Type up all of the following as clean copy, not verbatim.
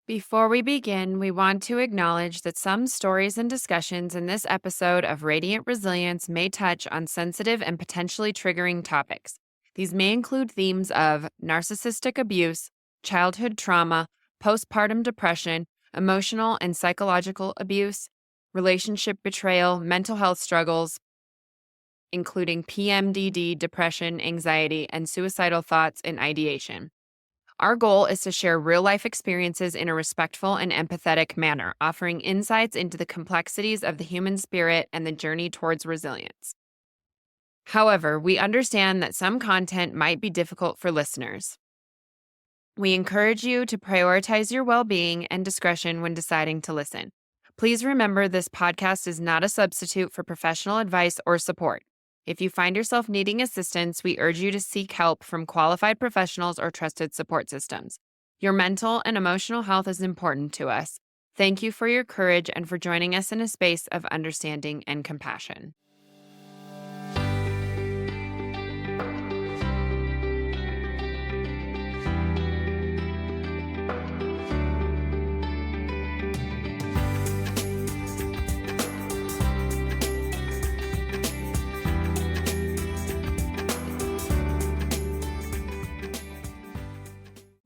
Before we begin, we want to acknowledge that some stories and discussions in this episode of Radiant Resilience may touch on sensitive and potentially triggering topics. These may include themes of narcissistic abuse, childhood trauma, postpartum depression, emotional and psychological abuse, relationship betrayal, mental health struggles, including PMDD, depression, anxiety, and suicidal thoughts and ideation. Our goal is to share real life experiences in a respectful and empathetic manner, offering insights into the complexities of the human spirit and the journey towards resilience. However, we understand that some content might be difficult for listeners. We encourage you to prioritize your well being and discretion when deciding to listen. Please remember this podcast is not a substitute for professional advice or support. If you find yourself needing assistance, we urge you to seek help from qualified professionals or trusted support systems. Your mental and emotional health is important to us. Thank you for your courage and for joining us in a space of understanding and compassion.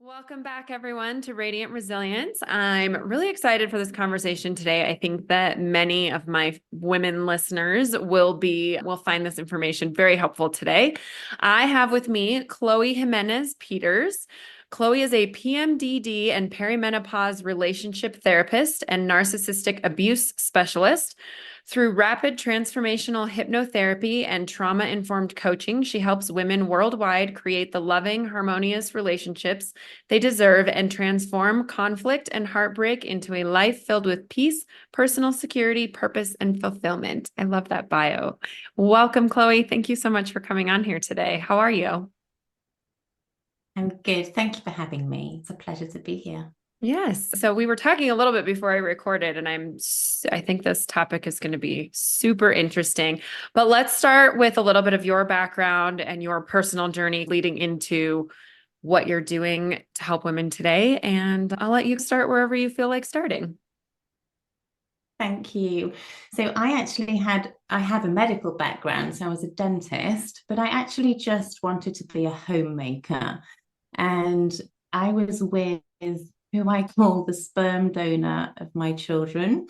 Welcome back, everyone, to Radiant Resilience. I'm really excited for this conversation today. I think that many of my women listeners will find this information very helpful today. I have with me Chloe Jimenez Peters. Chloe is a PMDD and perimenopause relationship therapist and narcissistic abuse specialist. Through rapid transformational hypnotherapy and trauma-informed coaching, she helps women worldwide create the loving, harmonious relationships they deserve and transform conflict and heartbreak into a life filled with peace, personal security, purpose, and fulfillment. I love that bio. Welcome, Chloe. Thank you so much for coming on here today. How are you? I'm good. Thank you for having me. It's a pleasure to be here. Yes. So we were talking a little bit before I recorded, and I think this topic is going to be super interesting. But let's start with a little bit of your background and your personal journey leading into what you're doing to help women today. And I'll let you start wherever you feel like starting. Thank you. So I have a medical background, so I was a dentist, but I actually just wanted to be a homemaker. And I was with who I call the sperm donor of my children.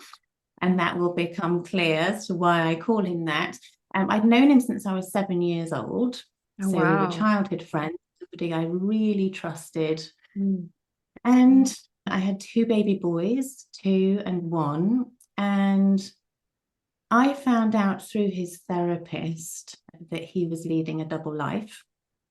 And that will become clear as to why I call him that. I'd known him since I was 7 years old. Oh, So we were wow. childhood friends, somebody I really trusted. Mm. And I had two baby boys, 2 and 1. And I found out through his therapist that he was leading a double life.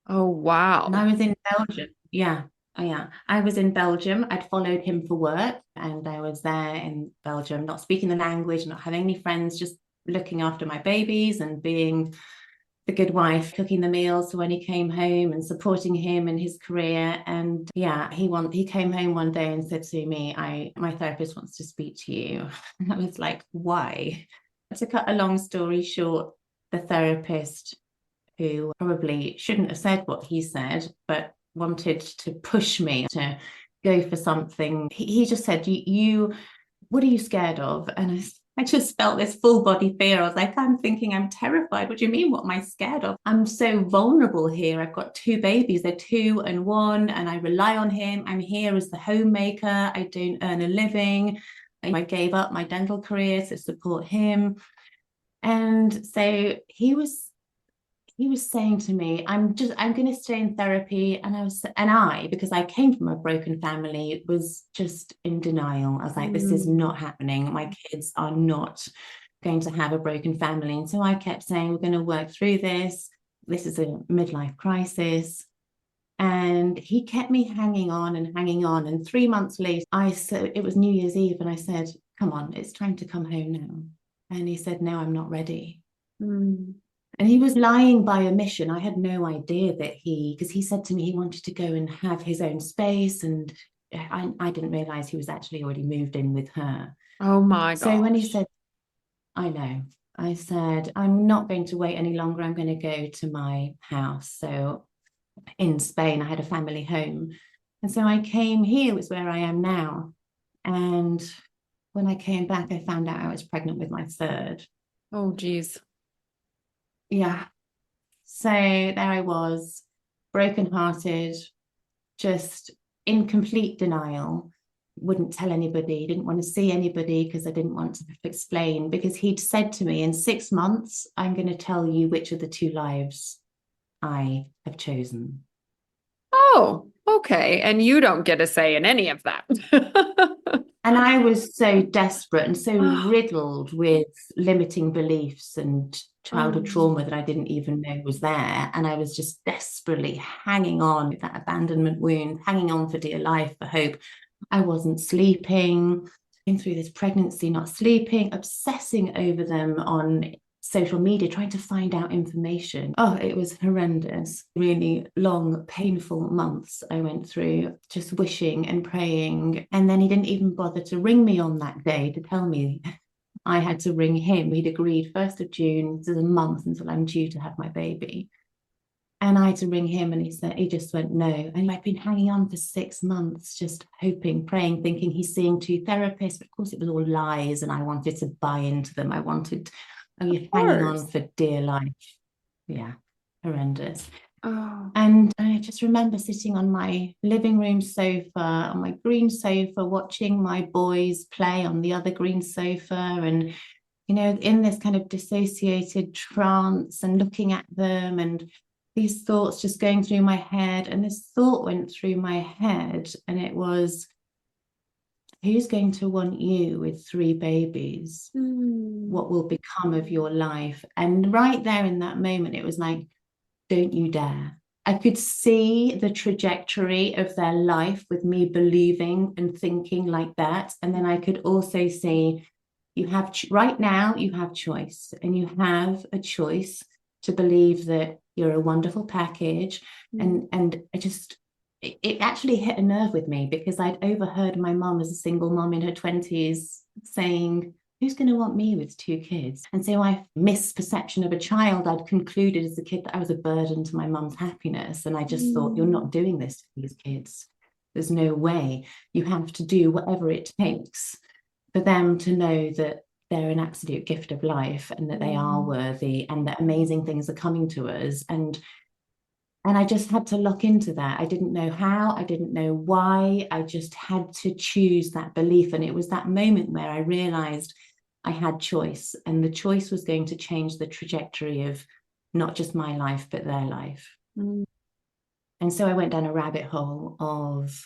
Oh, wow. And I was in Belgium. Yeah. Oh, yeah. I was in Belgium. I'd followed him for work and I was there in Belgium, not speaking the language, not having any friends, just looking after my babies and being the good wife, cooking the meals for when he came home and supporting him in his career. And yeah, he came home one day and said to me, my therapist wants to speak to you. And I was like, why? To cut a long story short, the therapist, who probably shouldn't have said what he said, but wanted to push me to go for something. He just said, you what are you scared of? And I just felt this full body fear. I was like, I'm terrified. What do you mean? What am I scared of? I'm so vulnerable here. I've got 2 babies. They're 2 and 1, and I rely on him. I'm here as the homemaker. I don't earn a living. I gave up my dental career to support him. And so he was saying to me, I'm going to stay in therapy. And because I came from a broken family, was just in denial. I was like, this is not happening. My kids are not going to have a broken family. And so I kept saying, we're going to work through this. This is a midlife crisis. And he kept me hanging on and hanging on. And 3 months later, it was New Year's Eve. And I said, come on, it's time to come home now. And he said, no, I'm not ready. And he was lying by omission. I had no idea that because he said to me he wanted to go and have his own space. And I didn't realize he was actually already moved in with her. Oh my God. So when he said, I know, I said, I'm not going to wait any longer. I'm going to go to my house. So in Spain, I had a family home. And so I came here, was where I am now. And when I came back, I found out I was pregnant with my third. Oh, geez. Yeah. So there I was, brokenhearted, just in complete denial. Wouldn't tell anybody, didn't want to see anybody because I didn't want to explain, because he'd said to me, in 6 months, I'm going to tell you which of the two lives I have chosen. Oh, okay. And you don't get a say in any of that. And I was so desperate and so riddled with limiting beliefs and childhood trauma that I didn't even know was there. And I was just desperately hanging on with that abandonment wound, hanging on for dear life, for hope. I wasn't sleeping, going through this pregnancy, not sleeping, obsessing over them on social media, trying to find out information. Oh, it was horrendous. Really long, painful months I went through, just wishing and praying. And then he didn't even bother to ring me on that day to tell me I had to ring him. He'd agreed 1st of June, there's a month until I'm due to have my baby. And I had to ring him, and he just went no. And I'd been hanging on for 6 months, just hoping, praying, thinking he's seeing 2 therapists. But of course, it was all lies, and I wanted to buy into them. I was hanging on for dear life. Yeah, horrendous. Oh. And I just remember sitting on my living room sofa, on my green sofa, watching my boys play on the other green sofa, and in this kind of dissociated trance, and looking at them, and these thoughts just going through my head. And this thought went through my head, and it was, who's going to want you with 3 babies? What will become of your life? And right there in that moment, it was like, don't you dare. I could see the trajectory of their life with me believing and thinking like that. And then I could also see, right now, you have choice, and you have a choice to believe that you're a wonderful package. And it actually hit a nerve with me, because I'd overheard my mom, as a single mom in her 20s, saying, who's going to want me with 2 kids? And so my misperception of a child, I'd concluded as a kid that I was a burden to my mum's happiness. And I just thought, you're not doing this to these kids. There's no way. You have to do whatever it takes for them to know that they're an absolute gift of life, and that they are worthy, and that amazing things are coming to us. And I just had to lock into that. I didn't know how, I didn't know why. I just had to choose that belief. And it was that moment where I realized I had choice, and the choice was going to change the trajectory of not just my life, but their life. And so I went down a rabbit hole of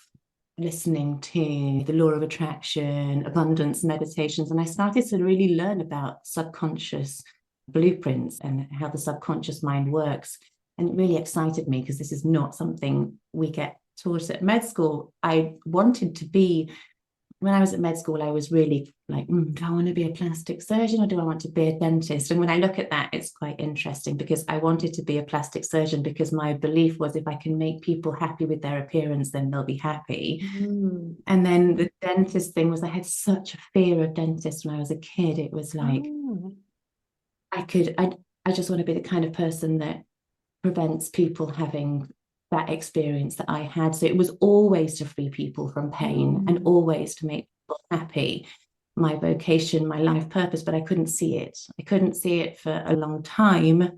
listening to the law of attraction, abundance meditations, and I started to really learn about subconscious blueprints and how the subconscious mind works. And it really excited me, because this is not something we get taught at med school. I wanted to be, when I was at med school, I was really like, do I want to be a plastic surgeon, or do I want to be a dentist? And when I look at that, it's quite interesting, because I wanted to be a plastic surgeon because my belief was, if I can make people happy with their appearance, then they'll be happy. And then the dentist thing was, I had such a fear of dentists when I was a kid. It was like, I just want to be the kind of person that prevents people having that experience that I had. So it was always to free people from pain, and always to make people happy. My vocation, my life purpose, but I couldn't see it. I couldn't see it for a long time,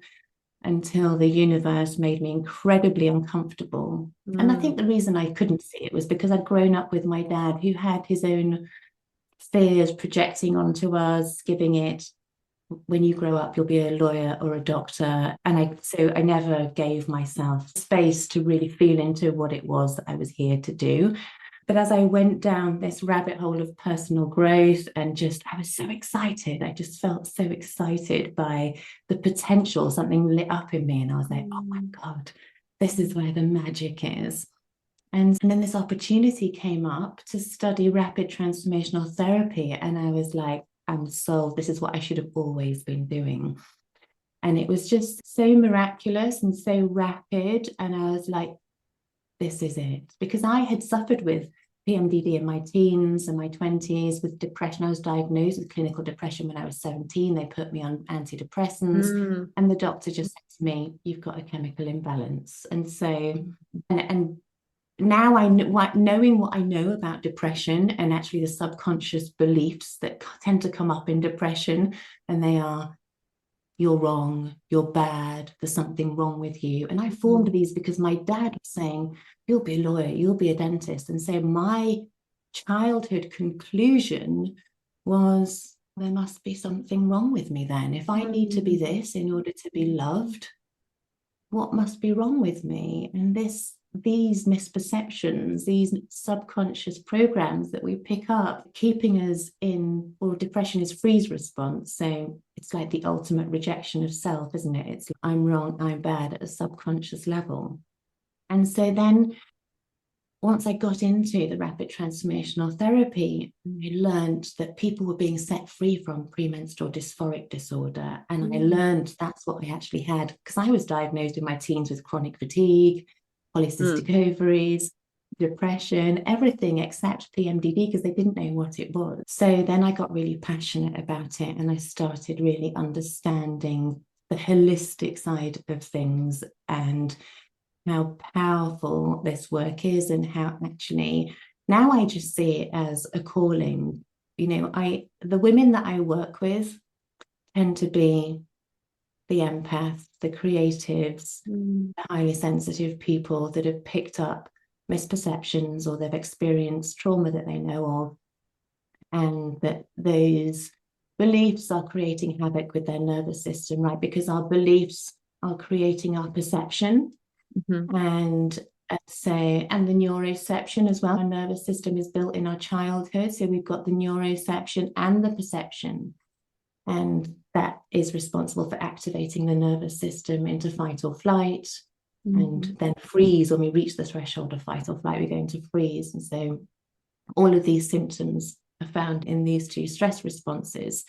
until the universe made me incredibly uncomfortable. And I think the reason I couldn't see it was because I'd grown up with my dad, who had his own fears projecting onto us, giving it, when you grow up, you'll be a lawyer or a doctor. And so I never gave myself space to really feel into what it was that I was here to do. But as I went down this rabbit hole of personal growth, and I was so excited. I just felt so excited by the potential. Something lit up in me, and I was like, oh my God, this is where the magic is. And then this opportunity came up to study rapid transformational therapy. And I was like, I'm sold. This is what I should have always been doing. And it was just so miraculous and so rapid. And I was like, this is it. Because I had suffered with PMDD in my teens and my 20s with depression. I was diagnosed with clinical depression when I was 17. They put me on antidepressants. And the doctor just said to me, you've got a chemical imbalance. And so, and now knowing what I know about depression and actually the subconscious beliefs that tend to come up in depression, and they are, you're wrong, you're bad, there's something wrong with you. And I formed these because my dad was saying, you'll be a lawyer, you'll be a dentist. And so my childhood conclusion was, there must be something wrong with me then. If I need to be this in order to be loved, what must be wrong with me? And these misperceptions, these subconscious programs that we pick up, keeping us in, well, depression is freeze response. So it's like the ultimate rejection of self, isn't it? It's I'm wrong, I'm bad at a subconscious level. And so then once I got into the rapid transformational therapy, I learned that people were being set free from premenstrual dysphoric disorder. And I learned that's what I actually had, because I was diagnosed in my teens with chronic fatigue, polycystic ovaries, depression, everything except PMDD, because they didn't know what it was. So then I got really passionate about it, and I started really understanding the holistic side of things and how powerful this work is, and how actually now I just see it as a calling. You know, the women that I work with tend to be the empaths, the creatives, the highly sensitive people that have picked up misperceptions or they've experienced trauma that they know of, and that those beliefs are creating havoc with their nervous system, right? Because our beliefs are creating our perception. And and the neuroception as well. Our nervous system is built in our childhood. So we've got the neuroception and the perception. And that is responsible for activating the nervous system into fight or flight, and then freeze. When we reach the threshold of fight or flight, we're going to freeze. And so all of these symptoms are found in these two stress responses.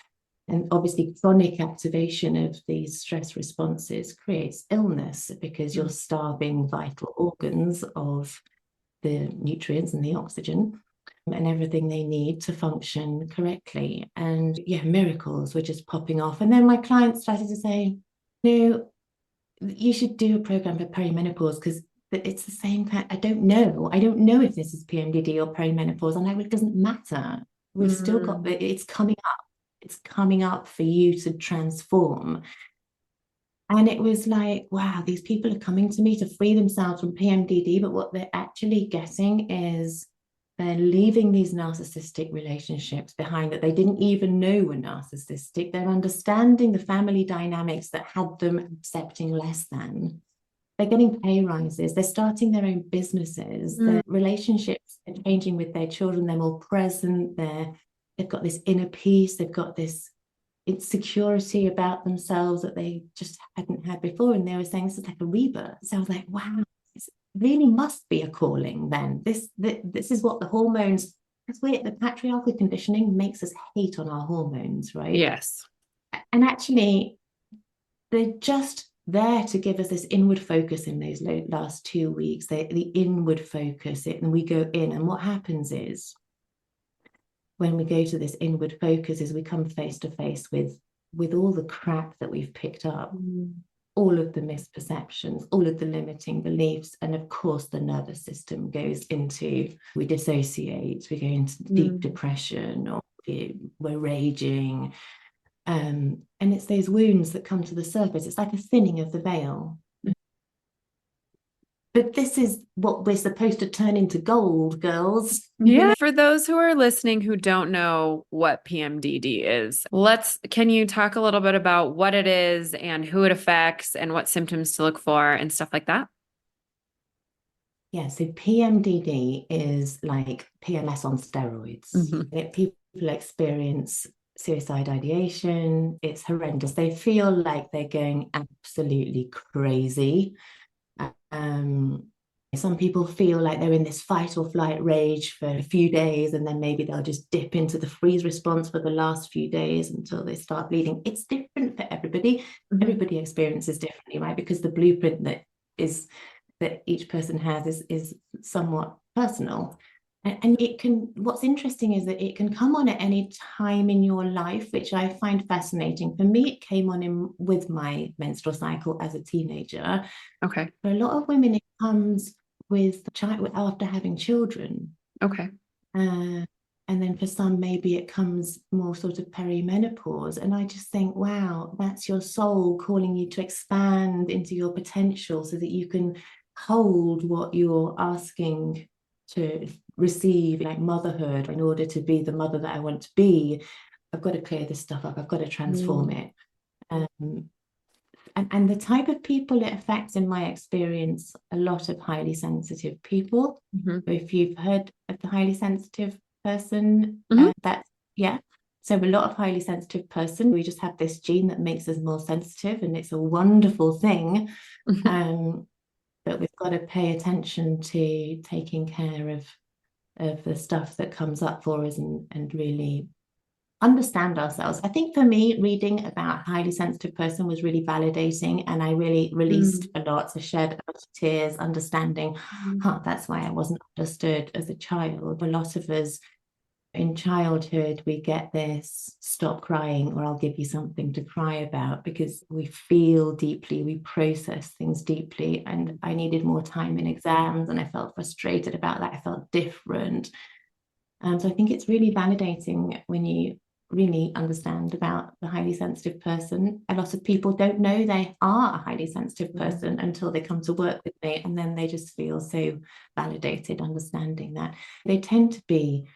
And obviously, chronic activation of these stress responses creates illness, because you're starving vital organs of the nutrients and the oxygen and everything they need to function correctly. And yeah, miracles were just popping off. And then my clients started to say, no, you should do a program for perimenopause, because it's the same kind. I don't know if this is PMDD or perimenopause, and it doesn't matter. We've still got it's coming up. It's coming up for you to transform. And it was like, wow, these people are coming to me to free themselves from PMDD, but what they're actually getting is they're leaving these narcissistic relationships behind that they didn't even know were narcissistic. They're understanding the family dynamics that had them accepting less than. They're getting pay rises. They're starting their own businesses. Their relationships are changing with their children. They're more present. They've got this inner peace. They've got this insecurity about themselves that they just hadn't had before. And they were saying this is like a rebirth. So I was like, wow, this really must be a calling then. This is what the hormones, because the patriarchal conditioning makes us hate on our hormones, right? Yes. And actually, they're just there to give us this inward focus in those last 2 weeks, the inward focus, and we go in. And what happens is, when we go to this inward focus, is we come face to face with all the crap that we've picked up, all of the misperceptions, all of the limiting beliefs. And of course, the nervous system goes into, we dissociate, we go into deep depression, or we're raging. And it's those wounds that come to the surface. It's like a thinning of the veil. But this is what we're supposed to turn into gold, girls. Yeah. For those who are listening who don't know what PMDD is, can you talk a little bit about what it is and who it affects and what symptoms to look for and stuff like that? Yeah, so PMDD is like PMS on steroids. People experience suicide ideation. It's horrendous. They feel like they're going absolutely crazy. Some people feel like they're in this fight or flight rage for a few days, and then maybe they'll just dip into the freeze response for the last few days until they start bleeding. It's different for everybody. Everybody experiences differently, right? Because the blueprint that each person has is somewhat personal. And what's interesting is that it can come on at any time in your life, which I find fascinating. For me, it came on with my menstrual cycle as a teenager. Okay. For a lot of women, it comes with child after having children. Okay. And then for some, maybe it comes more sort of perimenopause. And I just think, wow, that's your soul calling you to expand into your potential so that you can hold what you're asking to receive, like motherhood. In order to be the mother that I want to be, I've got to clear this stuff up. I've got to transform it. And the type of people it affects, in my experience, a lot of highly sensitive people. If you've heard of the highly sensitive person, so a lot of highly sensitive person, we just have this gene that makes us more sensitive, and it's a wonderful thing. But we've got to pay attention to taking care of the stuff that comes up for us, and really understand ourselves. I think for me, reading about a highly sensitive person was really validating, and I really released a lot. So shed a lot of tears, understanding, that's why I wasn't understood as a child. A lot of us in childhood, we get this stop crying, or I'll give you something to cry about, because we feel deeply, we process things deeply. And I needed more time in exams, and I felt frustrated about that. I felt different. So I think it's really validating when you really understand about the highly sensitive person. A lot of people don't know they are a highly sensitive person until they come to work with me, and then they just feel so validated understanding that. They tend to be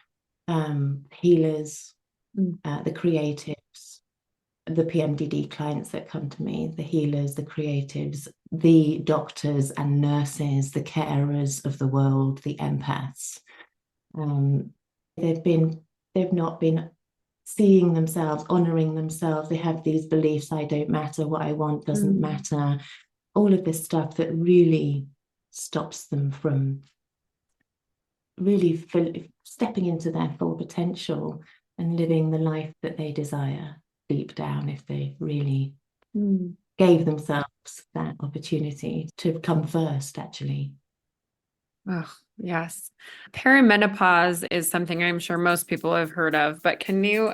healers, the creatives, the PMDD clients that come to me, the healers, the creatives, the doctors and nurses, the carers of the world, the empaths. They've not been seeing themselves, honoring themselves. They have these beliefs: I don't matter, what I want doesn't matter. All of this stuff that really stops them from really stepping into their full potential and living the life that they desire deep down, if they really gave themselves that opportunity to come first, actually. Oh, yes. Perimenopause is something I'm sure most people have heard of, but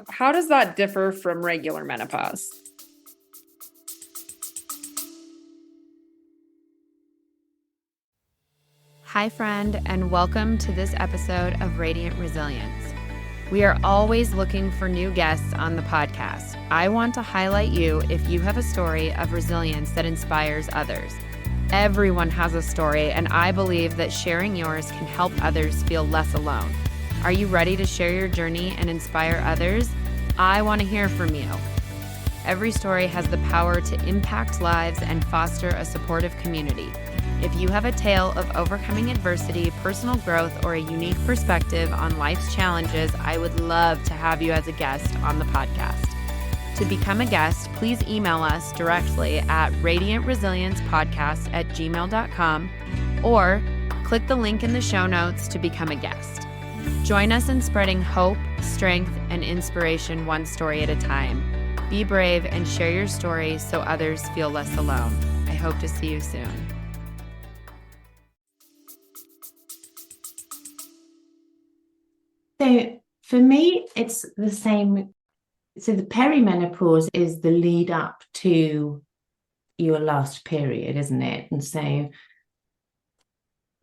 how does that differ from regular menopause? Hi, friend, and welcome to this episode of Radiant Resilience. We are always looking for new guests on the podcast. I want to highlight you if you have a story of resilience that inspires others. Everyone has a story, and I believe that sharing yours can help others feel less alone. Are you ready to share your journey and inspire others? I want to hear from you. Every story has the power to impact lives and foster a supportive community. If you have a tale of overcoming adversity, personal growth, or a unique perspective on life's challenges, I would love to have you as a guest on the podcast. To become a guest, please email us directly at radiantresiliencepodcast@gmail.com or click the link in the show notes to become a guest. Join us in spreading hope, strength, and inspiration one story at a time. Be brave and share your story so others feel less alone. I hope to see you soon. So for me, it's the same. So the perimenopause is the lead up to your last period, isn't it? And so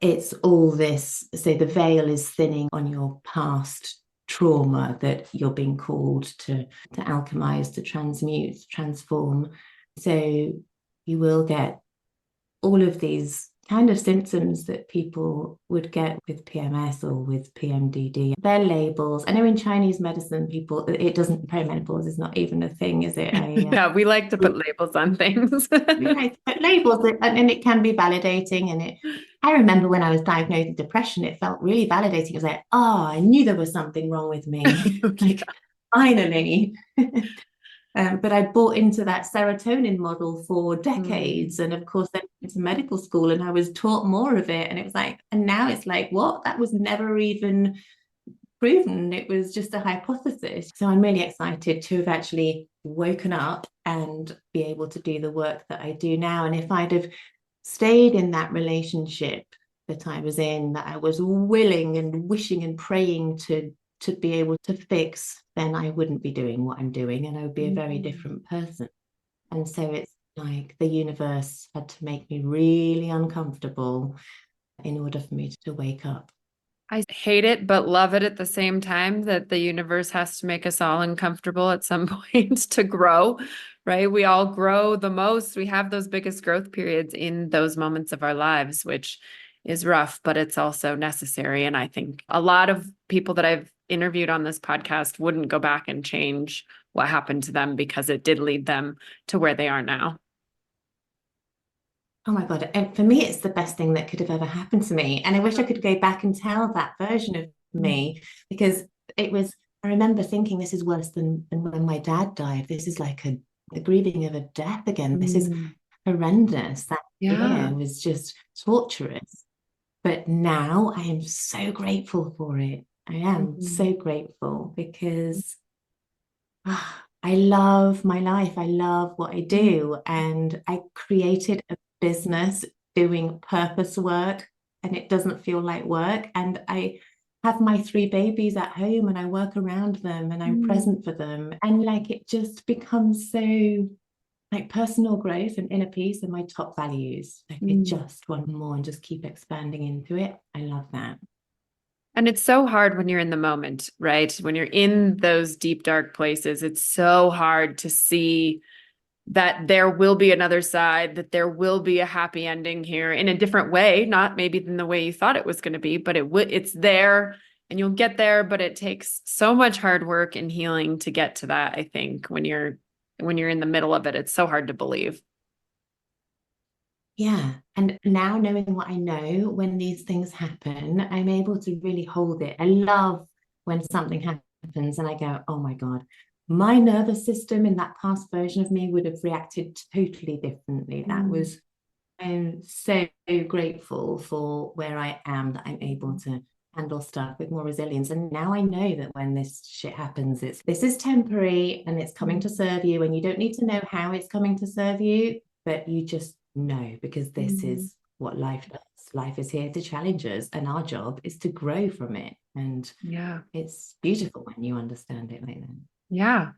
it's all this, so the veil is thinning on your past trauma that you're being called to alchemize, to transmute, transform. So you will get all of these kind of symptoms that people would get with PMS or with PMDD. They're labels. I know in Chinese medicine, perimenopause is not even a thing, is it? Yeah, we like to put labels on things. We like to put labels, and it can be validating. And I remember when I was diagnosed with depression, it felt really validating. It was like, I knew there was something wrong with me. Like, finally. But I bought into that serotonin model for decades. And of course, then I went to medical school and I was taught more of it. And it was like, and now it's like, what? That was never even proven. It was just a hypothesis. So I'm really excited to have actually woken up and be able to do the work that I do now. And if I'd have stayed in that relationship that I was in, that I was willing and wishing and praying to be able to fix, then I wouldn't be doing what I'm doing, and I would be a very different person. And so it's like the universe had to make me really uncomfortable in order for me to wake up. I hate it, but love it at the same time that the universe has to make us all uncomfortable at some point to grow, right? We all grow the most. We have those biggest growth periods in those moments of our lives, which is rough, but it's also necessary. And I think a lot of people that I've interviewed on this podcast wouldn't go back and change what happened to them because it did lead them to where they are now. Oh my God. And for me, it's the best thing that could have ever happened to me. And I wish I could go back and tell that version of me, because it was, I remember thinking this is worse than when my dad died. This is like a grieving of a death again. This is Mm. horrendous. That Yeah. year was just torturous. But now I am so grateful for it. I am Mhm. so grateful because I love my life. I love what I do. And I created a business doing purpose work, and it doesn't feel like work. And I have my three babies at home and I work around them and I'm Mm. present for them. And like it just becomes so like personal growth and inner peace are my top values. Like I Mm. just want more and just keep expanding into it. I love that. And it's so hard when you're in the moment, right? When you're in those deep, dark places, it's so hard to see that there will be another side, that there will be a happy ending here in a different way, not maybe than the way you thought it was going to be, but it's there and you'll get there, but it takes so much hard work and healing to get to that, I think, when you're in the middle of it, it's so hard to believe. Yeah. And now knowing what I know, when these things happen, I'm able to really hold it. I love when something happens and I go, oh my God, my nervous system in that past version of me would have reacted totally differently. That Mm. was, I'm so grateful for where I am, that I'm able to handle stuff with more resilience. And now I know that when this shit happens, this is temporary and it's coming to serve you. And you don't need to know how it's coming to serve you, but you just know, because this Mm. is what life does. Life is here to challenge us, and our job is to grow from it. And Yeah. it's beautiful when you understand it like that. Yeah.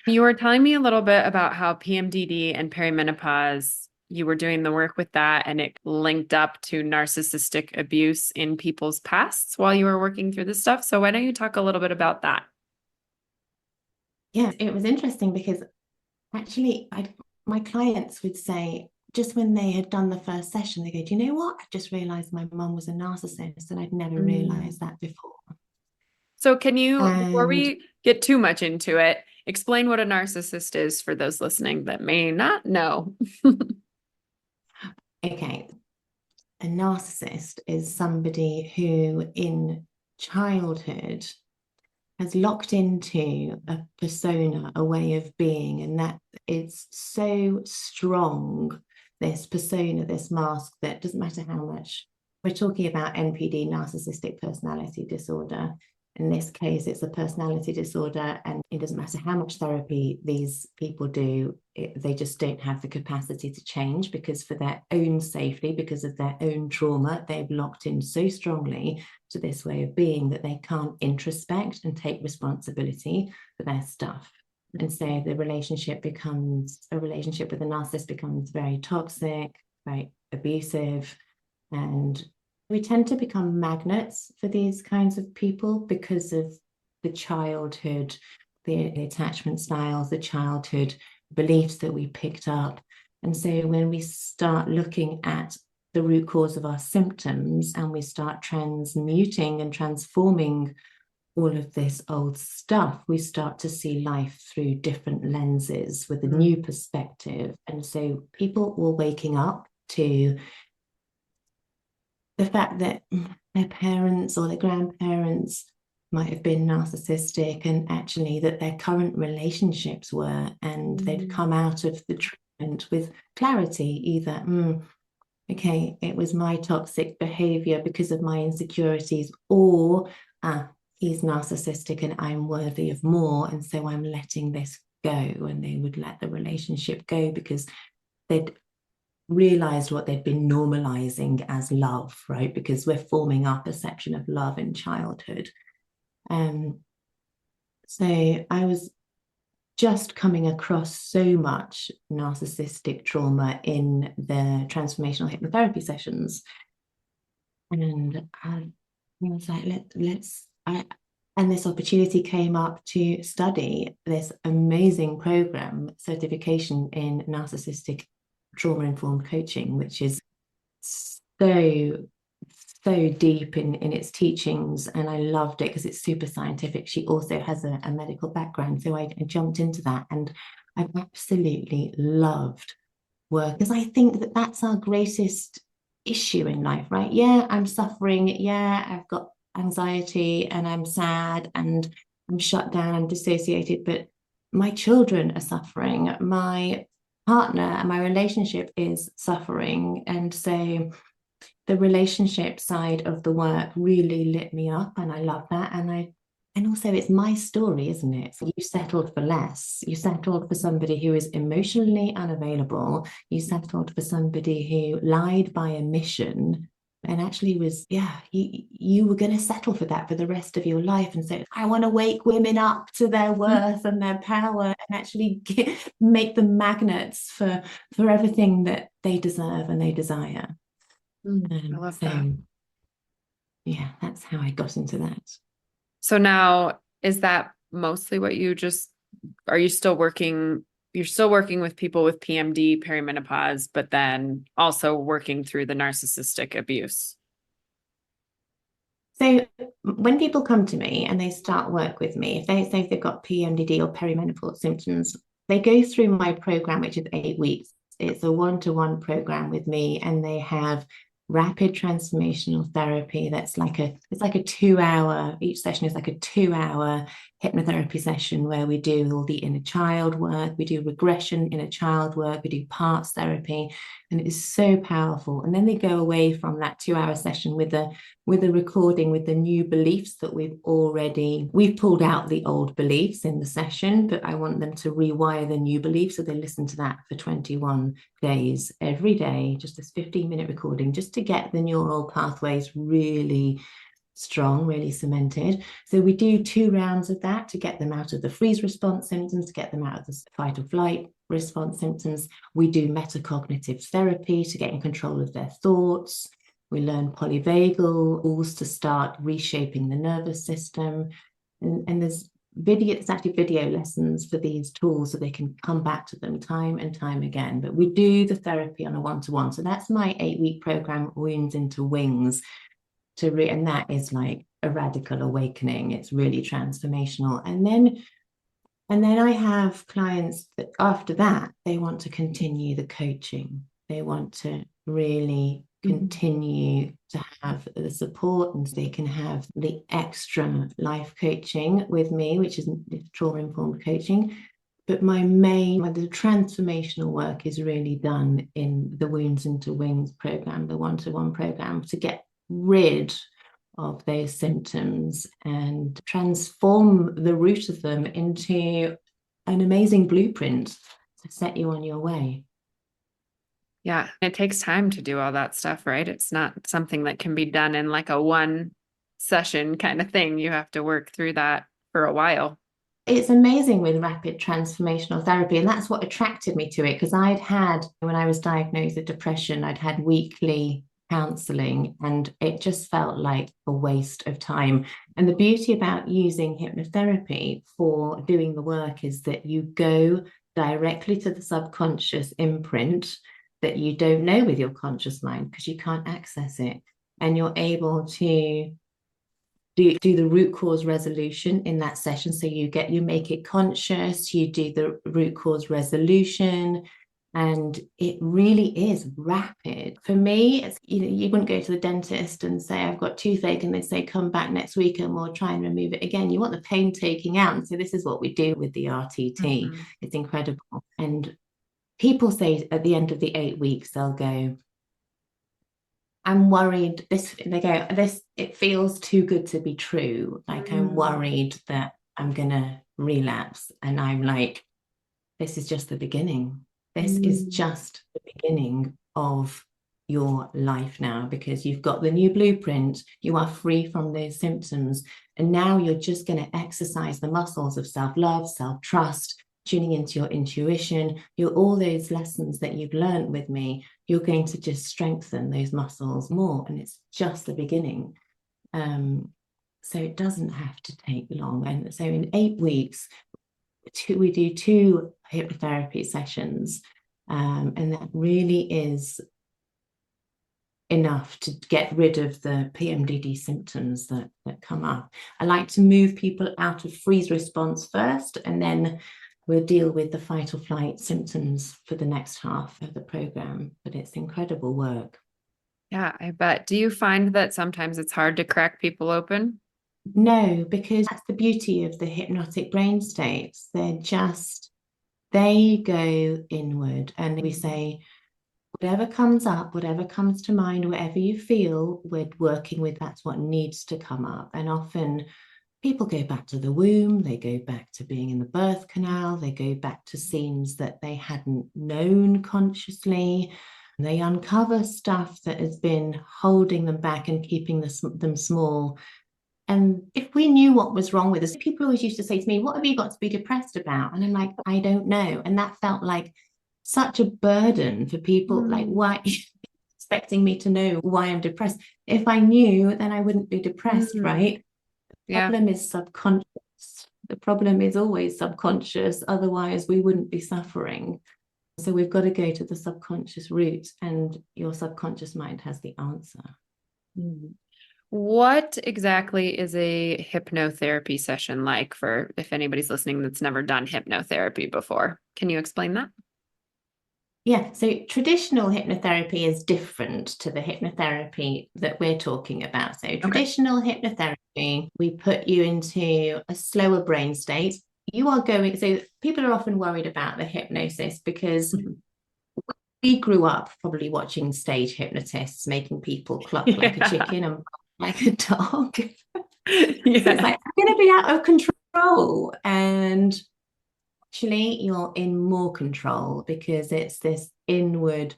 You were telling me a little bit about how PMDD and perimenopause, you were doing the work with that and it linked up to narcissistic abuse in people's pasts while you were working through this stuff. So why don't you talk a little bit about that? Yeah, it was interesting because actually, my clients would say, just when they had done the first session, they go, do you know what? I just realized my mum was a narcissist and I'd never Mm. realized that before. So can you, before And we get too much into it, explain what a narcissist is for those listening that may not know? okay, a narcissist is somebody who in childhood has locked into a persona, a way of being, and that it's so strong, this persona, this mask, that doesn't matter how much we're talking about NPD, narcissistic personality disorder. In this case, it's a personality disorder, and it doesn't matter how much therapy these people do, they just don't have the capacity to change, because for their own safety, because of their own trauma, they've locked in so strongly to this way of being that they can't introspect and take responsibility for their stuff. And so the relationship becomes, a relationship with a narcissist becomes very toxic, very abusive, and we tend to become magnets for these kinds of people because of the childhood, the attachment styles, the childhood beliefs that we picked up. And so when we start looking at the root cause of our symptoms and we start transmuting and transforming all of this old stuff, we start to see life through different lenses with a new Mm. perspective. And so people were waking up to the fact that their parents or their grandparents might have been narcissistic, and actually that their current relationships were, and they'd Mm. come out of the treatment with clarity, either okay, it was my toxic behavior because of my insecurities, or he's narcissistic and I'm worthy of more, and so I'm letting this go. And they would let the relationship go because they'd realized what they'd been normalizing as love, right? Because we're forming our perception of love in childhood. Um, so I was just coming across so much narcissistic trauma in the transformational hypnotherapy sessions. And I was like, and this opportunity came up to study this amazing program, certification in narcissistic trauma-informed coaching, which is so deep in its teachings, and I loved it because it's super scientific. She also has a medical background, so I jumped into that, and I've absolutely loved work because I think that that's our greatest issue in life, right? Yeah, I'm suffering. Yeah, I've got anxiety and I'm sad and I'm shut down, I'm dissociated, but my children are suffering. My partner and my relationship is suffering. And so the relationship side of the work really lit me up, and I love that. And also it's my story, isn't it? So you settled for less. You settled for somebody who is emotionally unavailable. You settled for somebody who lied by omission and actually was, yeah, you were going to settle for that for the rest of your life. And so I want to wake women up to their worth and their power and actually make them magnets for everything that they deserve and they desire. I love that. Yeah, that's how I got into that. So now, is that mostly what are you still working? You're still working with people with PMD, perimenopause, but then also working through the narcissistic abuse. So when people come to me and they start work with me, if they say if they've got PMDD or perimenopause symptoms, they go through my program, which is 8 weeks. It's a one-to-one program with me, and they have rapid transformational therapy. It's like a 2 hour, each session is like a 2 hour hypnotherapy session where we do all the inner child work, we do regression inner child work, we do parts therapy, and it is so powerful. And then they go away from that 2 hour session with a recording with the new beliefs that we've pulled out the old beliefs in the session, but I want them to rewire the new beliefs. So they listen to that for 21 days every day, just this 15-minute recording, just to get the neural pathways really strong, really cemented. So we do 2 rounds of that to get them out of the freeze response symptoms, to get them out of the fight or flight response symptoms. We do metacognitive therapy to get in control of their thoughts. We learn polyvagal tools to start reshaping the nervous system. And there's actually video lessons for these tools so they can come back to them time and time again. But we do the therapy on a one-to-one. So that's my 8-week program, Wounds into Wings. And that is like a radical awakening. It's really transformational. And then I have clients that after that, they want to continue the coaching. They want to really continue to have the support, and they can have the extra life coaching with me, which is trauma-informed coaching. But the transformational work is really done in the Wounds into Wings program, the one-to-one program, to get rid of those symptoms and transform the root of them into an amazing blueprint to set you on your way. Yeah, it takes time to do all that stuff, right? It's not something that can be done in like a one session kind of thing. You have to work through that for a while. It's amazing with rapid transformational therapy. And that's what attracted me to it, because when I was diagnosed with depression, I'd had weekly counseling, and it just felt like a waste of time. And the beauty about using hypnotherapy for doing the work is that you go directly to the subconscious imprint that you don't know with your conscious mind because you can't access it. And you're able to do the root cause resolution in that session. So you make it conscious, you do the root cause resolution, and it really is rapid. For me, it's, you wouldn't go to the dentist and say, I've got toothache, and they say, come back next week and we'll try and remove it again. You want the pain taking out. And so this is what we do with the RTT. It's incredible. And people say at the end of the 8 weeks, they'll go, I'm worried it feels too good to be true. Like I'm worried that I'm gonna relapse. And I'm like, this is just the beginning. This is just the beginning of your life now, because you've got the new blueprint, you are free from those symptoms. And now you're just going to exercise the muscles of self-love, self-trust, tuning into your intuition, all those lessons that you've learned with me, you're going to just strengthen those muscles more. And it's just the beginning. So it doesn't have to take long. And so in 8 weeks, we do 2 hypnotherapy sessions. And that really is enough to get rid of the PMDD symptoms that come up. I like to move people out of freeze response first, and then we'll deal with the fight or flight symptoms for the next half of the program. But it's incredible work. Yeah, I bet. Do you find that sometimes it's hard to crack people open? No, because that's the beauty of the hypnotic brain states. They go inward, and we say, whatever comes up, whatever comes to mind, whatever you feel, we're working with, that's what needs to come up. And often people go back to the womb, they go back to being in the birth canal, they go back to scenes that they hadn't known consciously. They uncover stuff that has been holding them back and keeping them small. And if we knew what was wrong with us, people always used to say to me, what have you got to be depressed about? And I'm like, I don't know. And that felt like such a burden for people. Like, why expecting me to know why I'm depressed? If I knew, then I wouldn't be depressed, right? The problem is subconscious. The problem is always subconscious. Otherwise, we wouldn't be suffering. So we've got to go to the subconscious root, and your subconscious mind has the answer. What exactly is a hypnotherapy session like, for if anybody's listening that's never done hypnotherapy before? Can you explain that? Yeah, so traditional hypnotherapy is different to the hypnotherapy that we're talking about. So traditional hypnotherapy, we put you into a slower brain state. So people are often worried about the hypnosis because we grew up probably watching stage hypnotists making people cluck like a chicken and like a dog. So it's like, I'm going to be out of control. And actually, you're in more control because it's this inward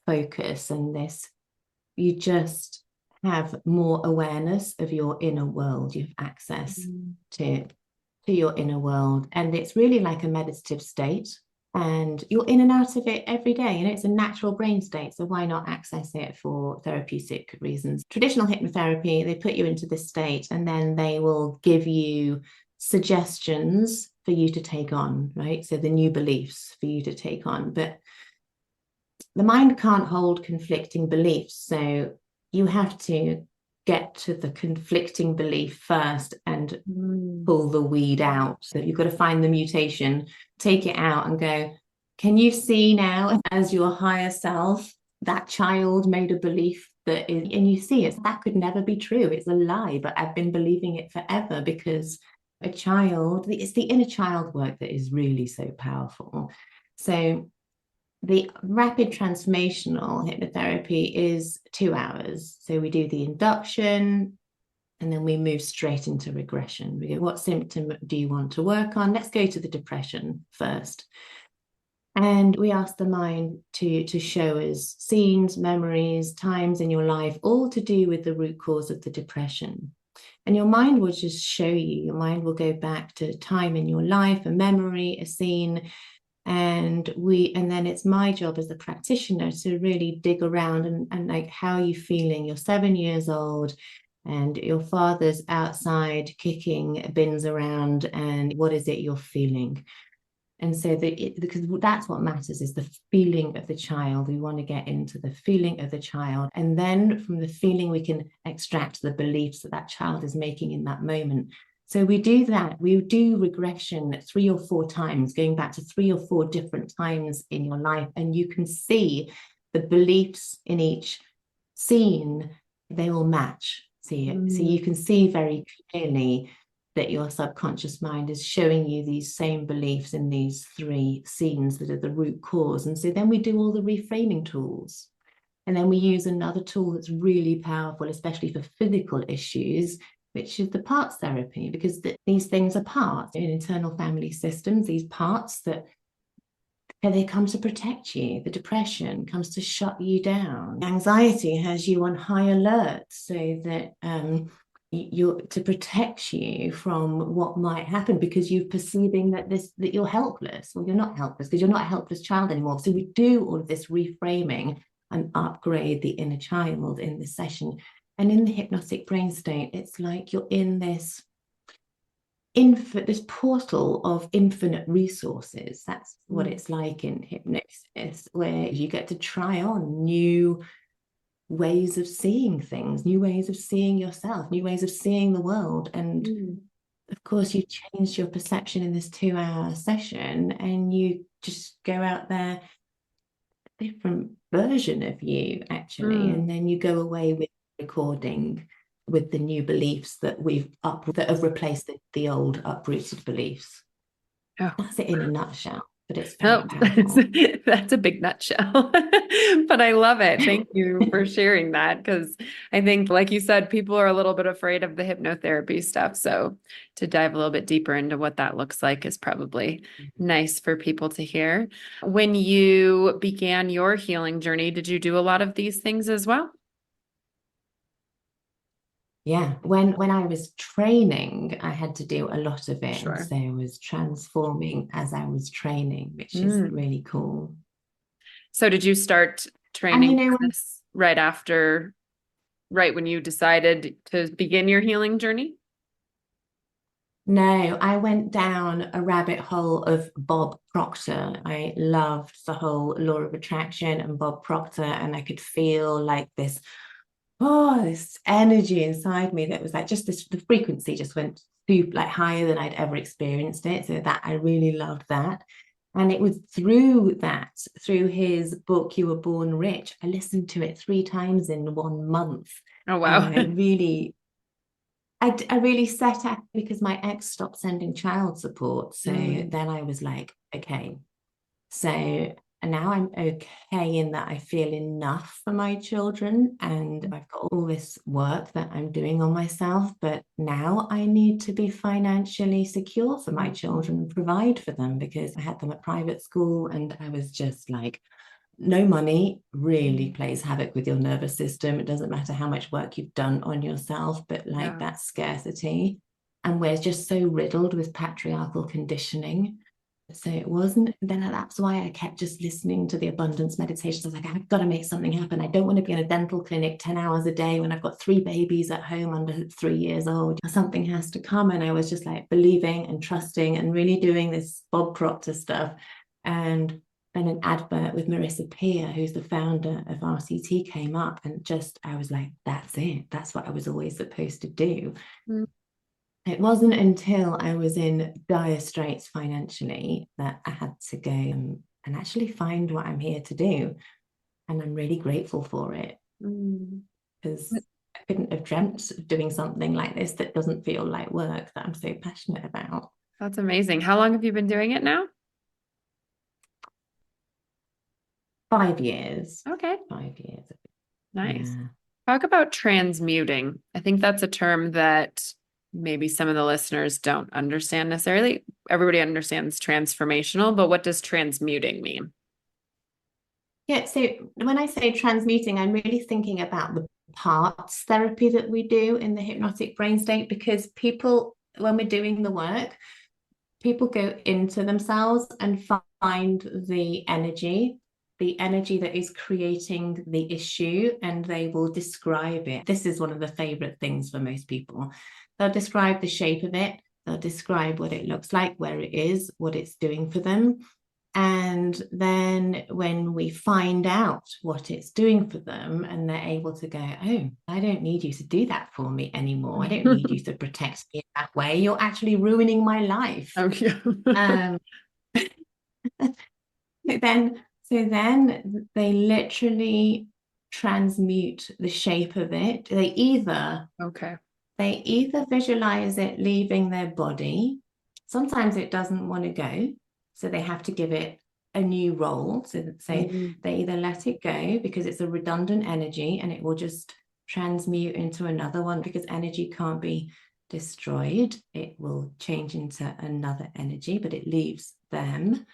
focus, and you just have more awareness of your inner world. You have access to your inner world, and it's really like a meditative state, and you're in and out of it every day, and it's a natural brain state, so why not access it for therapeutic reasons? Traditional hypnotherapy, they put you into this state, and then they will give you suggestions for you to take on, right? So the new beliefs for you to take on. But the mind can't hold conflicting beliefs. So you have to get to the conflicting belief first and pull the weed out. So you've got to find the mutation, take it out and go, can you see now as your higher self, that child made a belief and you see it, that could never be true. It's a lie, but I've been believing it forever because it's the inner child work that is really so powerful. So the rapid transformational hypnotherapy is 2 hours. So we do the induction and then we move straight into regression. We go, what symptom do you want to work on? Let's go to the depression first. And we ask the mind to show us scenes, memories, times in your life, all to do with the root cause of the depression. And your mind will just show you. Your mind will go back to a time in your life, a memory, a scene. And then it's my job as a practitioner to really dig around and like, how are you feeling? You're 7 years old and your father's outside kicking bins around, and what is it you're feeling? And so because that's what matters, is the feeling of the child. We want to get into the feeling of the child. And then from the feeling, we can extract the beliefs that child is making in that moment. So we do that. We do regression 3 or 4 times, going back to 3 or 4 different times in your life. And you can see the beliefs in each scene, they all match. So you can see very clearly that your subconscious mind is showing you these same beliefs in these 3 scenes that are the root cause. And so then we do all the reframing tools. And then we use another tool that's really powerful, especially for physical issues, which is the parts therapy, because these things are parts in internal family systems, these parts that they come to protect you. The depression comes to shut you down. Anxiety has you on high alert so that you're to protect you from what might happen, because you're perceiving that you're helpless. Well, you're not helpless, because you're not a helpless child anymore. So we do all of this reframing and upgrade the inner child in this session. And in the hypnotic brain state, it's like you're in this portal of infinite resources. That's what it's like in hypnosis, where you get to try on new ways of seeing things, new ways of seeing yourself, new ways of seeing the world. And of course, you change your perception in this 2-hour session, and you just go out there, a different version of you, actually. And then you go away with recording with the new beliefs that have replaced the old uprooted beliefs. Oh. That's it in a nutshell. But it's very powerful. That's a big nutshell. But I love it. Thank you for sharing that, because I think, like you said, people are a little bit afraid of the hypnotherapy stuff. So to dive a little bit deeper into what that looks like is probably nice for people to hear. When you began your healing journey, did you do a lot of these things as well? Yeah, when I was training, I had to do a lot of it. Sure. So I was transforming as I was training, which is really cool. So did you start training for this right when you decided to begin your healing journey? No, I went down a rabbit hole of Bob Proctor. I loved the whole law of attraction and Bob Proctor, and I could feel like this energy inside me that was like just this, the frequency just went like higher than I'd ever experienced it. So that I really loved that. And it was through his book, You Were Born Rich. I listened to it 3 times in 1 month. Oh, wow. And I really set out, because my ex stopped sending child support. So then I was like, okay, so now I'm okay in that I feel enough for my children, and I've got all this work that I'm doing on myself, but now I need to be financially secure for my children and provide for them, because I had them at private school, and I was just like, no money really plays havoc with your nervous system. It doesn't matter how much work you've done on yourself, but like that scarcity. And we're just so riddled with patriarchal conditioning. So it wasn't, then that's why I kept just listening to the abundance meditations. I was like, I've got to make something happen. I don't want to be in a dental clinic 10 hours a day when I've got 3 babies at home under 3 years old. Something has to come. And I was just like believing and trusting and really doing this Bob Proctor stuff. And then an advert with Marissa Peer, who's the founder of RCT, came up, and just, I was like, that's it. That's what I was always supposed to do. It wasn't until I was in dire straits financially that I had to go and actually find what I'm here to do. And I'm really grateful for it, because I couldn't have dreamt of doing something like this that doesn't feel like work, that I'm so passionate about. That's amazing. How long have you been doing it now? 5 years. Okay. 5 years. Nice. Yeah. Talk about transmuting. I think that's a term that maybe some of the listeners don't understand necessarily. Everybody understands transformational, but what does transmuting mean? Yeah, so when I say transmuting, I'm really thinking about the parts therapy that we do in the hypnotic brain state, because people, when we're doing the work, people go into themselves and find the energy that is creating the issue, and they will describe it. This is one of the favorite things for most people. They'll describe the shape of it. They'll describe what it looks like, where it is, what it's doing for them. And then when we find out what it's doing for them, and they're able to go, oh, I don't need you to do that for me anymore. I don't need you to protect me that way. You're actually ruining my life. Oh, yeah. So then they literally transmute the shape of it. They either visualize it leaving their body. Sometimes it doesn't want to go, so they have to give it a new role. So they either let it go because it's a redundant energy and it will just transmute into another one, because energy can't be destroyed. It will change into another energy, but it leaves them.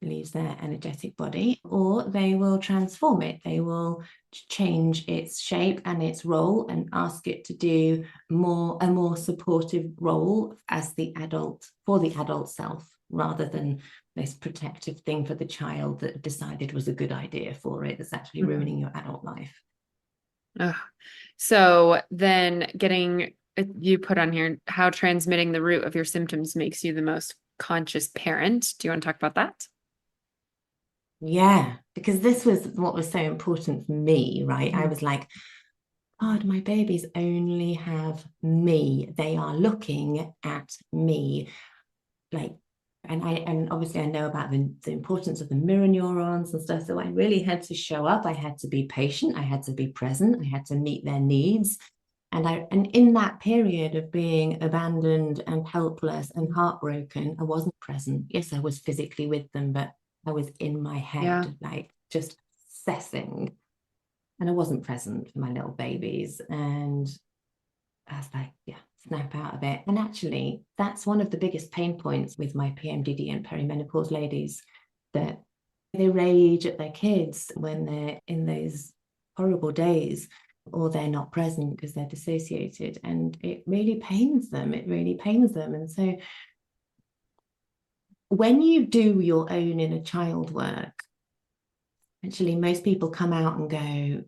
leaves their energetic body, or they will transform it. They will change its shape and its role and ask it to do a more supportive role as the adult, for the adult self, rather than this protective thing for the child that decided was a good idea for it, that's actually ruining your adult life. So then you put on here how transmitting the root of your symptoms makes you the most conscious parent. Do you want to talk about that? Yeah, because this was what was so important for me, right? I Mm. was like, God, my babies only have me. They are looking at me. Like, and obviously I know about the importance of the mirror neurons and stuff. So I really had to show up. I had to be patient. I had to be present. I had to meet their needs. And in that period of being abandoned and helpless and heartbroken, I wasn't present. Yes, I was physically with them, but I was in my Yeah. head, like just obsessing. And I wasn't present for my little babies. And I was like, yeah, snap out of it. And actually, that's one of the biggest pain points with my PMDD and perimenopause ladies, that they rage at their kids when they're in those horrible days, or they're not present because they're dissociated. And it really pains them. It really pains them. And so when you do your own inner child work, actually, most people come out and go,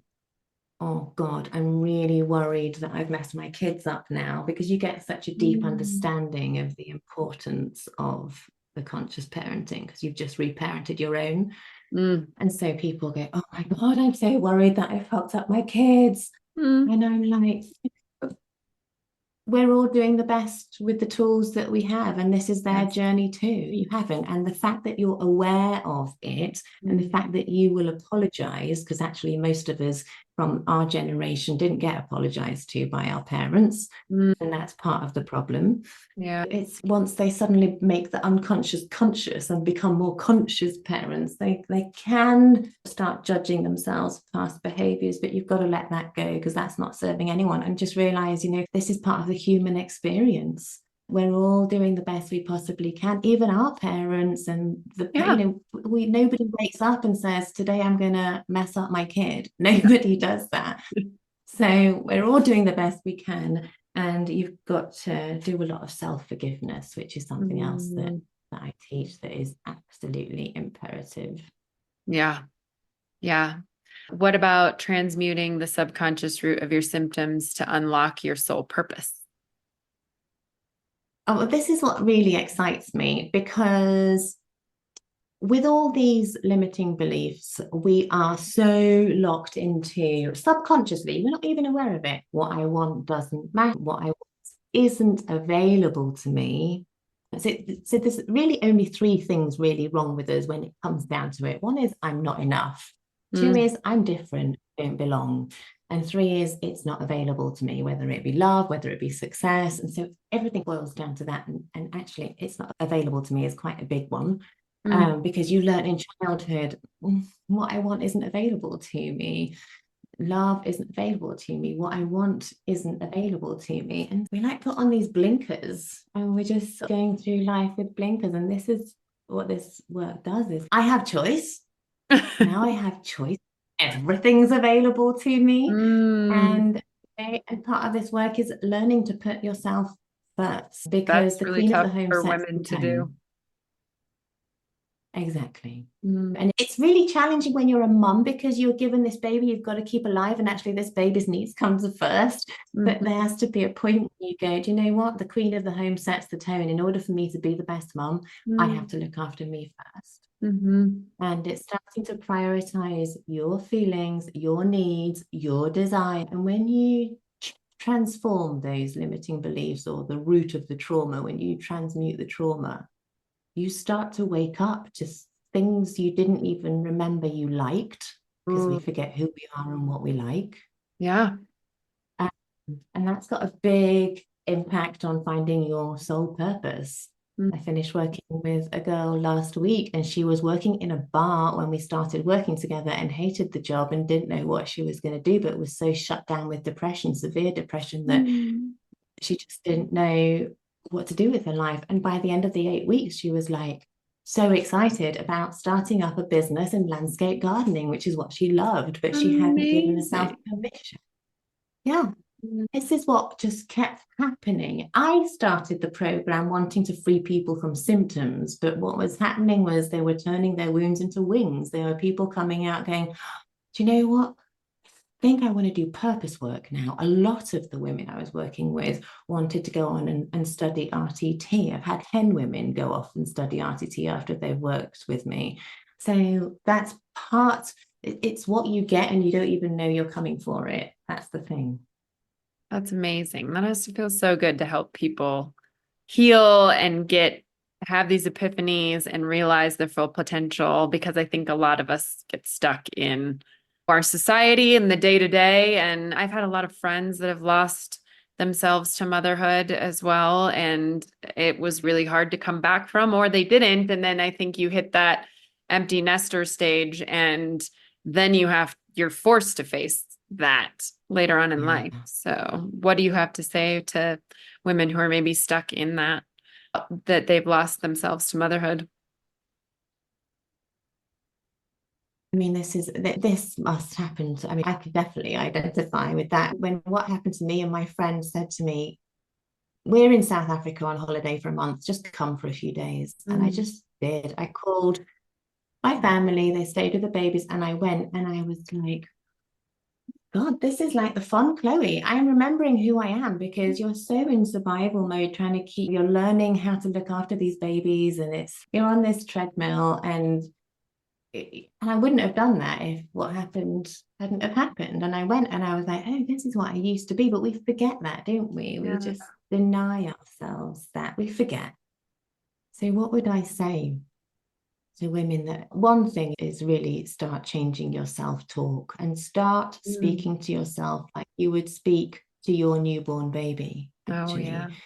oh God, I'm really worried that I've messed my kids up now, because you get such a deep understanding of the importance of the conscious parenting because you've just reparented your own. And so people go, oh my God, I'm so worried that I fucked up my kids. And I'm like, we're all doing the best with the tools that we have, and this is their journey too. You haven't. And the fact that you're aware of it, and the fact that you will apologize, because actually most of us from our generation didn't get apologized to by our parents, and that's part of the problem. Yeah. It's once they suddenly make the unconscious conscious and become more conscious parents, they can start judging themselves for past behaviors, but you've got to let that go, because that's not serving anyone. And just realize, this is part of the human experience. We're all doing the best we possibly can, even our parents. And nobody wakes up and says, today I'm gonna mess up my kid. Nobody does that. So we're all doing the best we can. And you've got to do a lot of self-forgiveness, which is something else that I teach that is absolutely imperative. Yeah. Yeah. What about transmuting the subconscious root of your symptoms to unlock your soul purpose? Oh, this is what really excites me, because with all these limiting beliefs, we are so locked into, subconsciously, we're not even aware of it. What I want doesn't matter. What I want isn't available to me. So there's really only three things really wrong with us when it comes down to it. One is I'm not enough. Two is I'm different, don't belong. And three is it's not available to me, whether it be love, whether it be success. And so everything boils down to that. And actually, it's not available to me is quite a big one. Because you learn in childhood, what I want isn't available to me. Love isn't available to me. What I want isn't available to me. And we put on these blinkers, and we're just going through life with blinkers. And this is what this work does: is I have choice. Now I have choice. Everything's available to me. And part of this work is learning to put yourself first, because That's the really queen of tough the home for sets women the to tone. do. Exactly. And it's really challenging when you're a mum, because you're given this baby you've got to keep alive, and actually this baby's needs comes first. But there has to be a point where you go, do you know what? The queen of the home sets the tone. In order for me to be the best mum, I have to look after me first. And it's starting to prioritize your feelings, your needs, your desire. And when you transform those limiting beliefs, or the root of the trauma, when you transmute the trauma, you start to wake up to things you didn't even remember you liked, because we forget who we are and what we like. Yeah. And that's got a big impact on finding your soul purpose. I finished working with a girl last week, and she was working in a bar when we started working together, and hated the job and didn't know what she was going to do, but was so shut down with depression, severe depression, that she just didn't know what to do with her life. And by the end of the 8 weeks, she was like, so excited about starting up a business in landscape gardening, which is what she loved, but she hadn't given herself Amazing. permission. Yeah. Mm. This is what just kept happening. I started the program wanting to free people from symptoms, but what was happening was they were turning their wounds into wings. There were people coming out going, do you know what? I think I want to do purpose work now. A lot of the women I was working with wanted to go on and study RTT. I've had 10 women go off and study RTT after they've worked with me. So that's part, it's what you get and you don't even know you're coming for it. That's the thing. That's amazing. That has to feel so good to help people heal and have these epiphanies and realize their full potential, because I think a lot of us get stuck in our society and the day to day. And I've had a lot of friends that have lost themselves to motherhood as well. And it was really hard to come back from, or they didn't. And then I think you hit that empty nester stage, and then you're forced to face that later on in Yeah. life. So what do you have to say to women who are maybe stuck in that they've lost themselves to motherhood? I mean, this must happen. I mean, I could definitely identify with that. When what happened to me and my friend said to me, we're in South Africa on holiday for a month, just come for a few days. And I just did. I called my family, they stayed with the babies, and I went and I was like, God, this is like the fun, Chloe. I am remembering who I am because you're so in survival mode, trying to you're learning how to look after these babies, and you're on this treadmill, and I wouldn't have done that if what happened hadn't have happened. And I went and I was like, oh, this is what I used to be. But we forget that, don't we? We Yeah. just deny ourselves that. We forget. So what would I say to women? That one thing is really start changing your self-talk and start Mm. speaking to yourself like you would speak to your newborn baby, Oh, yeah. actually.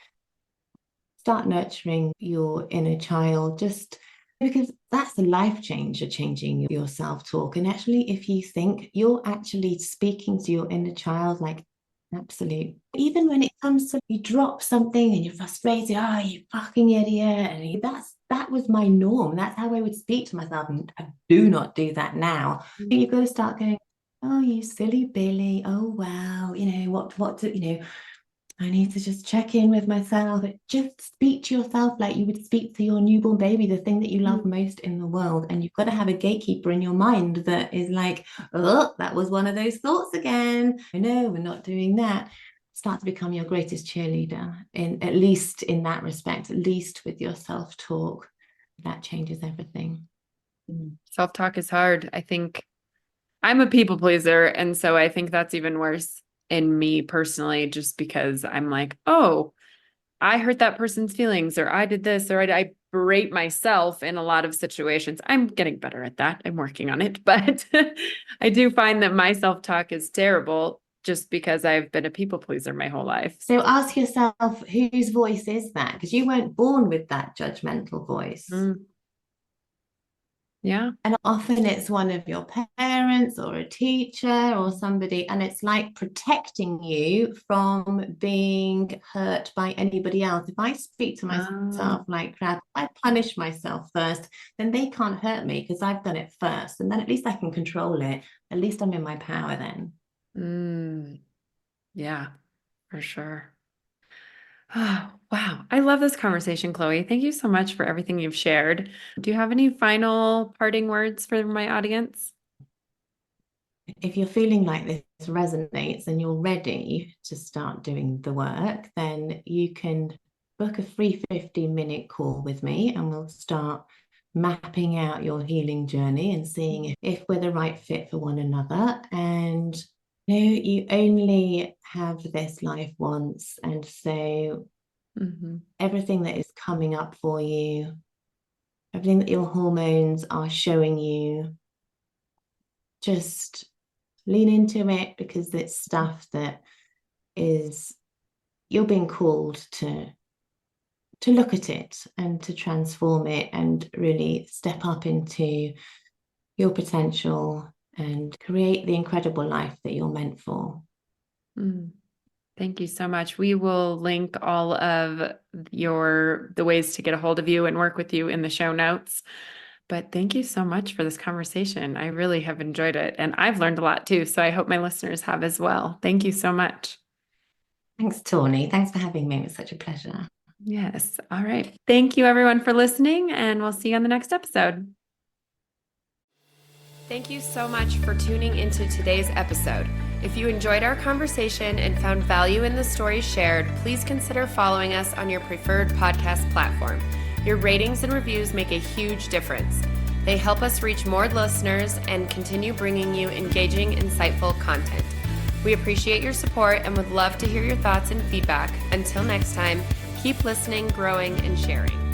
Start nurturing your inner child, just because that's the life changer, changing your self-talk. And actually, if you think you're actually speaking to your inner child, like absolute, even when it comes to you drop something and you're frustrated, oh, you fucking idiot. And that was my norm. That's how I would speak to myself. And I do not do that now. You've got to start going, oh, you silly Billy. Oh, wow. I need to just check in with myself. Just speak to yourself like you would speak to your newborn baby, the thing that you love most in the world. And you've got to have a gatekeeper in your mind that is like, oh, that was one of those thoughts again. I know we're not doing that. Start to become your greatest cheerleader, at least in that respect, at least with your self-talk. That changes everything. Self-talk is hard. I think I'm a people pleaser. And so I think that's even worse in me personally, just because I'm like, oh, I hurt that person's feelings, or I did this, or I berate myself in a lot of situations. I'm getting better at that. I'm working on it. But I do find that my self-talk is terrible just because I've been a people pleaser my whole life. So ask yourself, whose voice is that? Because you weren't born with that judgmental voice. Mm. Yeah. And often it's one of your parents or a teacher or somebody, and it's like protecting you from being hurt by anybody else. If I speak to myself like crap, I punish myself first, then they can't hurt me because I've done it first. And then at least I can control it. At least I'm in my power then. Yeah, for sure. Oh, wow. I love this conversation, Chloe. Thank you so much for everything you've shared. Do you have any final parting words for my audience? If you're feeling like this resonates and you're ready to start doing the work, then you can book a free 15-minute call with me and we'll start mapping out your healing journey and seeing if we're the right fit for one another. And you only have this life once. And so everything that is coming up for you, everything that your hormones are showing you, just lean into it because it's stuff that is you're being called to look at it and to transform it and really step up into your potential and create the incredible life that you're meant for. Thank you so much. We will link all of the ways to get a hold of you and work with you in the show notes. But thank you so much for this conversation. I really have enjoyed it. And I've learned a lot too. So I hope my listeners have as well. Thank you so much. Thanks, Tawny. Thanks for having me. It was such a pleasure. Yes. All right. Thank you everyone for listening, and we'll see you on the next episode. Thank you so much for tuning into today's episode. If you enjoyed our conversation and found value in the stories shared, please consider following us on your preferred podcast platform. Your ratings and reviews make a huge difference. They help us reach more listeners and continue bringing you engaging, insightful content. We appreciate your support and would love to hear your thoughts and feedback. Until next time, keep listening, growing, and sharing.